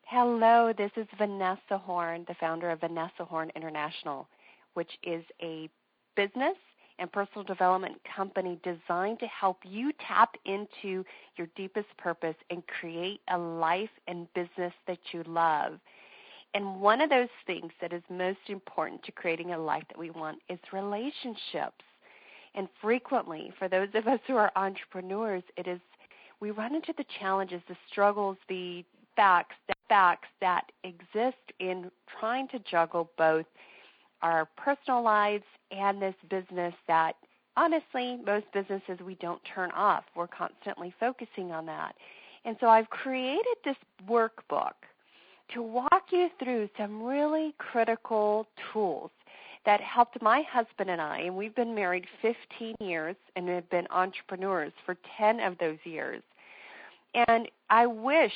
Hello, this is Vanessa Horn, the founder of Vanessa Horn International, which is a business and personal development company designed to help you tap into your deepest purpose and create a life and business that you love. And one of those things that is most important to creating a life that we want is relationships. And frequently, for those of us who are entrepreneurs, we run into the challenges, the struggles, the facts that exist in trying to juggle both our personal lives and this business that, honestly, most businesses we don't turn off. We're constantly focusing on that. And so I've created this workbook to walk you through some really critical tools that helped my husband and I, and we've been married 15 years and have been entrepreneurs for 10 of those years. And I wish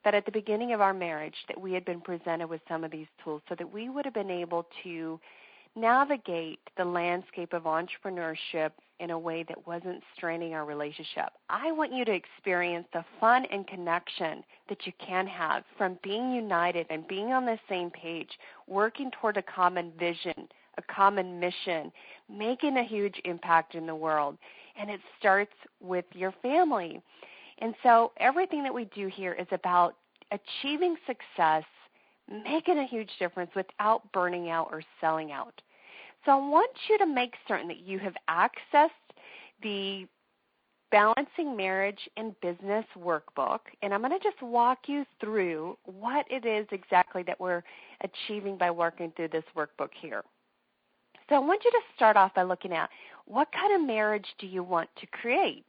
that at the beginning of our marriage that we had been presented with some of these tools so that we would have been able to navigate the landscape of entrepreneurship in a way that wasn't straining our relationship. I want you to experience the fun and connection that you can have from being united and being on the same page, working toward a common vision, a common mission, making a huge impact in the world. And it starts with your family. And so everything that we do here is about achieving success, making a huge difference without burning out or selling out. So I want you to make certain that you have accessed the Balancing Marriage and Business Workbook, and I'm going to just walk you through what it is exactly that we're achieving by working through this workbook here. So I want you to start off by looking at what kind of marriage do you want to create?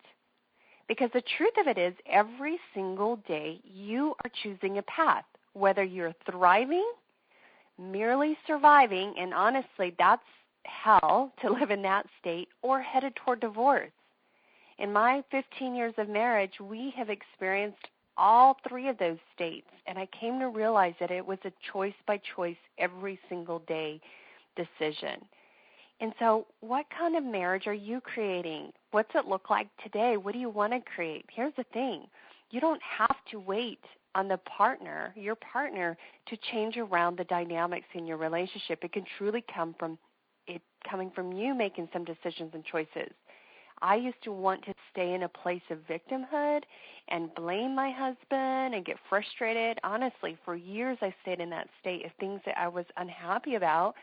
Because the truth of it is every single day you are choosing a path, whether you're thriving, merely surviving, and honestly that's hell to live in that state, or headed toward divorce. In my 15 years of marriage, we have experienced all three of those states, and I came to realize that it was a choice-by-choice, every single day decision. And so what kind of marriage are you creating? What's it look like today? What do you want to create? Here's the thing. You don't have to wait on your partner, to change around the dynamics in your relationship. It can truly come from it coming from you making some decisions and choices. I used to want to stay in a place of victimhood and blame my husband and get frustrated. Honestly, for years I stayed in that state of things that I was unhappy about.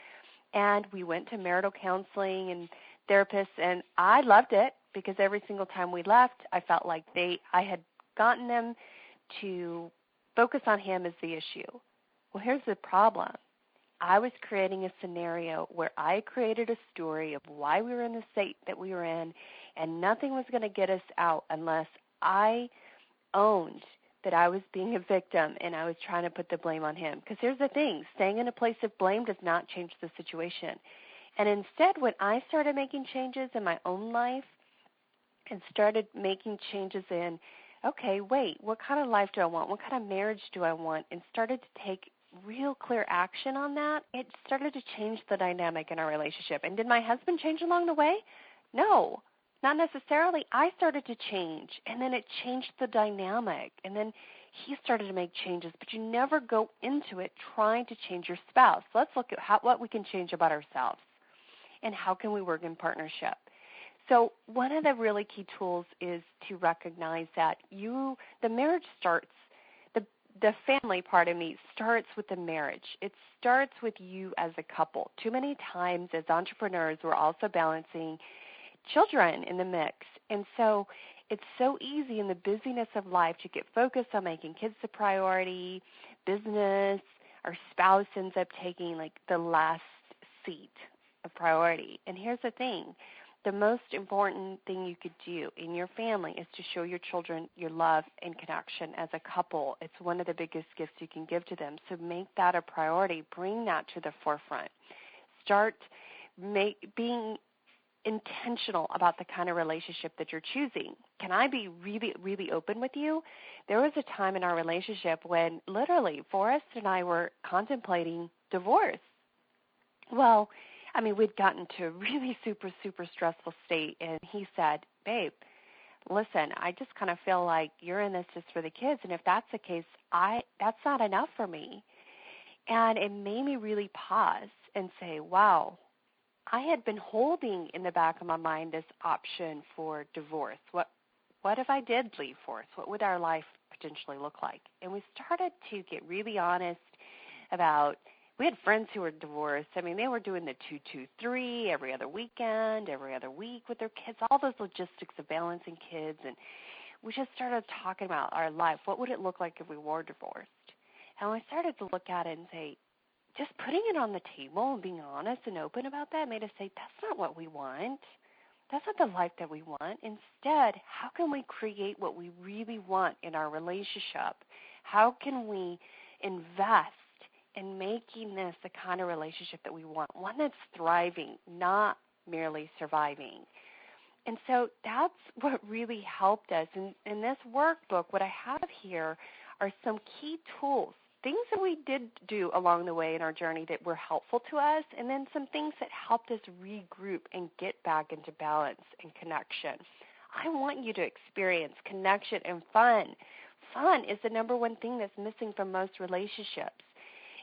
And we went to marital counseling and therapists, and I loved it because every single time we left, I felt like I had gotten them to focus on him as the issue. Well, here's the problem. I was creating a scenario where I created a story of why we were in the state that we were in, and nothing was going to get us out unless I owned that I was being a victim and I was trying to put the blame on him. Because here's the thing, staying in a place of blame does not change the situation. And instead, when I started making changes in my own life and started making changes in, okay, wait, what kind of life do I want? What kind of marriage do I want? And started to take real clear action on that, it started to change the dynamic in our relationship. And did my husband change along the way? No. Not necessarily. I started to change, and then it changed the dynamic, and then he started to make changes, but you never go into it trying to change your spouse. Let's look at what we can change about ourselves and how can we work in partnership. So one of the really key tools is to recognize that the marriage starts, the family part of me starts with the marriage. It starts with you as a couple. Too many times as entrepreneurs, we're also balancing children in the mix. And so it's so easy in the busyness of life to get focused on making kids the priority, business, our spouse ends up taking like the last seat of priority. And here's the thing. The most important thing you could do in your family is to show your children your love and connection as a couple. It's one of the biggest gifts you can give to them. So make that a priority. Bring that to the forefront. Start being intentional about the kind of relationship that you're choosing. Can I be really, really open with you? There was a time in our relationship when literally Forrest and I were contemplating divorce. Well, I mean, we'd gotten to a really super, super stressful state, and he said, babe, listen, I just kind of feel like you're in this just for the kids, and if that's the case, that's not enough for me. And it made me really pause and say, wow, I had been holding in the back of my mind this option for divorce. What if I did leave Force? What would our life potentially look like? And we started to get really honest about, we had friends who were divorced. I mean, they were doing the 2-2-3 every other weekend, every other week with their kids, all those logistics of balancing kids. And we just started talking about our life. What would it look like if we were divorced? And I started to look at it and say, just putting it on the table and being honest and open about that made us say, that's not what we want. That's not the life that we want. Instead, how can we create what we really want in our relationship? How can we invest in making this the kind of relationship that we want, one that's thriving, not merely surviving? And so that's what really helped us. In this workbook, what I have here are some key tools, things that we did do along the way in our journey that were helpful to us, and then some things that helped us regroup and get back into balance and connection. I want you to experience connection and fun. Fun is the number one thing that's missing from most relationships,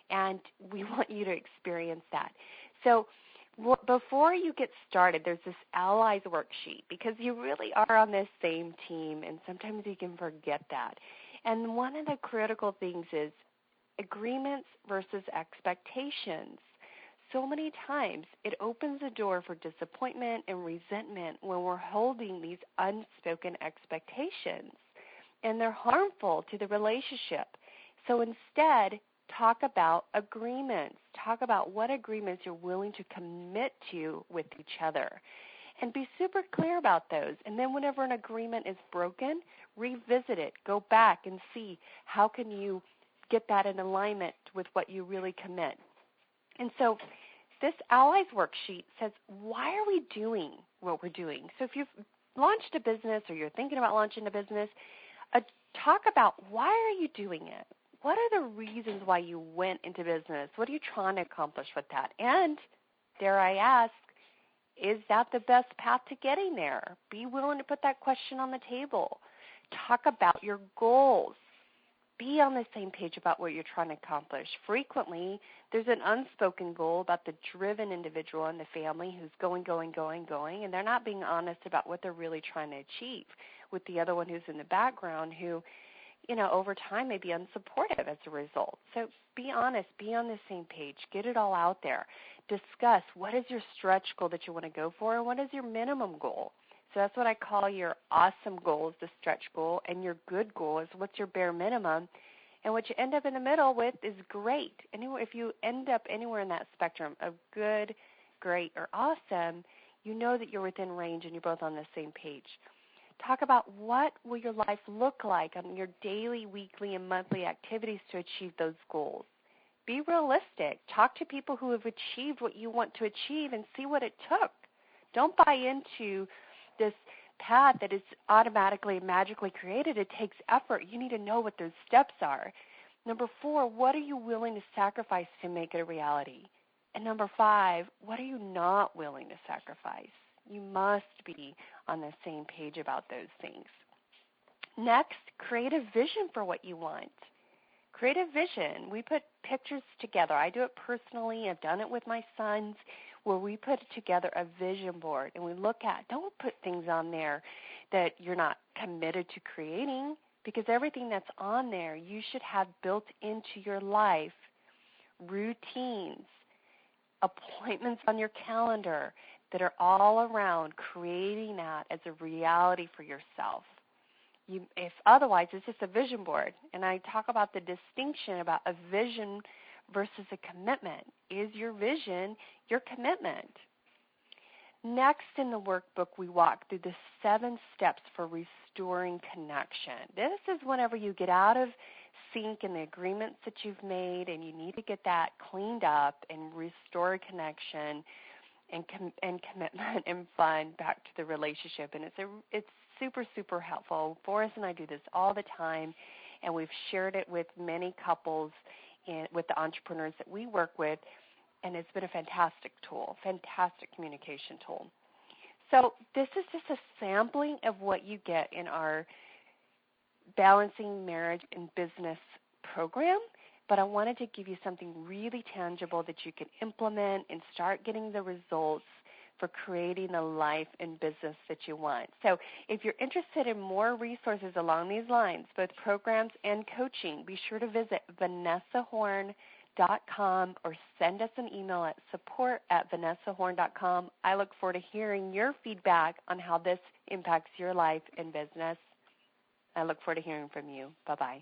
and we want you to experience that. So before you get started, there's this allies worksheet, because you really are on this same team, and sometimes you can forget that. And one of the critical things is agreements versus expectations. So many times it opens the door for disappointment and resentment when we're holding these unspoken expectations, and they're harmful to the relationship. So instead, talk about agreements. Talk about what agreements you're willing to commit to with each other, and be super clear about those. And then whenever an agreement is broken, revisit it. Go back and see how can you get that in alignment with what you really commit. And so this allies worksheet says, why are we doing what we're doing? So if you've launched a business or you're thinking about launching a business, talk about why are you doing it? What are the reasons why you went into business? What are you trying to accomplish with that? And dare I ask, is that the best path to getting there? Be willing to put that question on the table. Talk about your goals. Be on the same page about what you're trying to accomplish. Frequently, there's an unspoken goal about the driven individual in the family who's going, and they're not being honest about what they're really trying to achieve with the other one who's in the background who, over time may be unsupportive as a result. So be honest. Be on the same page. Get it all out there. Discuss what is your stretch goal that you want to go for and what is your minimum goal. So that's what I call your awesome goal is the stretch goal, and your good goal is what's your bare minimum. And what you end up in the middle with is great. If you end up anywhere in that spectrum of good, great, or awesome, you know that you're within range and you're both on the same page. Talk about what will your life look like on your daily, weekly, and monthly activities to achieve those goals. Be realistic. Talk to people who have achieved what you want to achieve and see what it took. Don't buy into this path that is automatically, magically created. It takes effort. You need to know what those steps are. Number 4, what are you willing to sacrifice to make it a reality? And number 5, what are you not willing to sacrifice? You must be on the same page about those things. Next, create a vision for what you want. Create a vision. We put pictures together. I do it personally. I've done it with my sons, where we put together a vision board and we look at, don't put things on there that you're not committed to creating, because everything that's on there you should have built into your life, routines, appointments on your calendar that are all around creating that as a reality for yourself. If otherwise, it's just a vision board. And I talk about the distinction about a vision versus a commitment. Is your vision your commitment? Next in the workbook, we walk through the 7 steps for restoring connection. This is whenever you get out of sync in the agreements that you've made and you need to get that cleaned up and restore connection and commitment and fun back to the relationship. And it's super, super helpful. Forrest and I do this all the time, and we've shared it with many couples and with the entrepreneurs that we work with, and it's been a fantastic tool, fantastic communication tool. So this is just a sampling of what you get in our Balancing Marriage and Business program, but I wanted to give you something really tangible that you can implement and start getting the results for creating the life and business that you want. So if you're interested in more resources along these lines, both programs and coaching, be sure to visit vanessahorn.com or send us an email at support@vanessahorn.com. I look forward to hearing your feedback on how this impacts your life and business. I look forward to hearing from you. Bye-bye.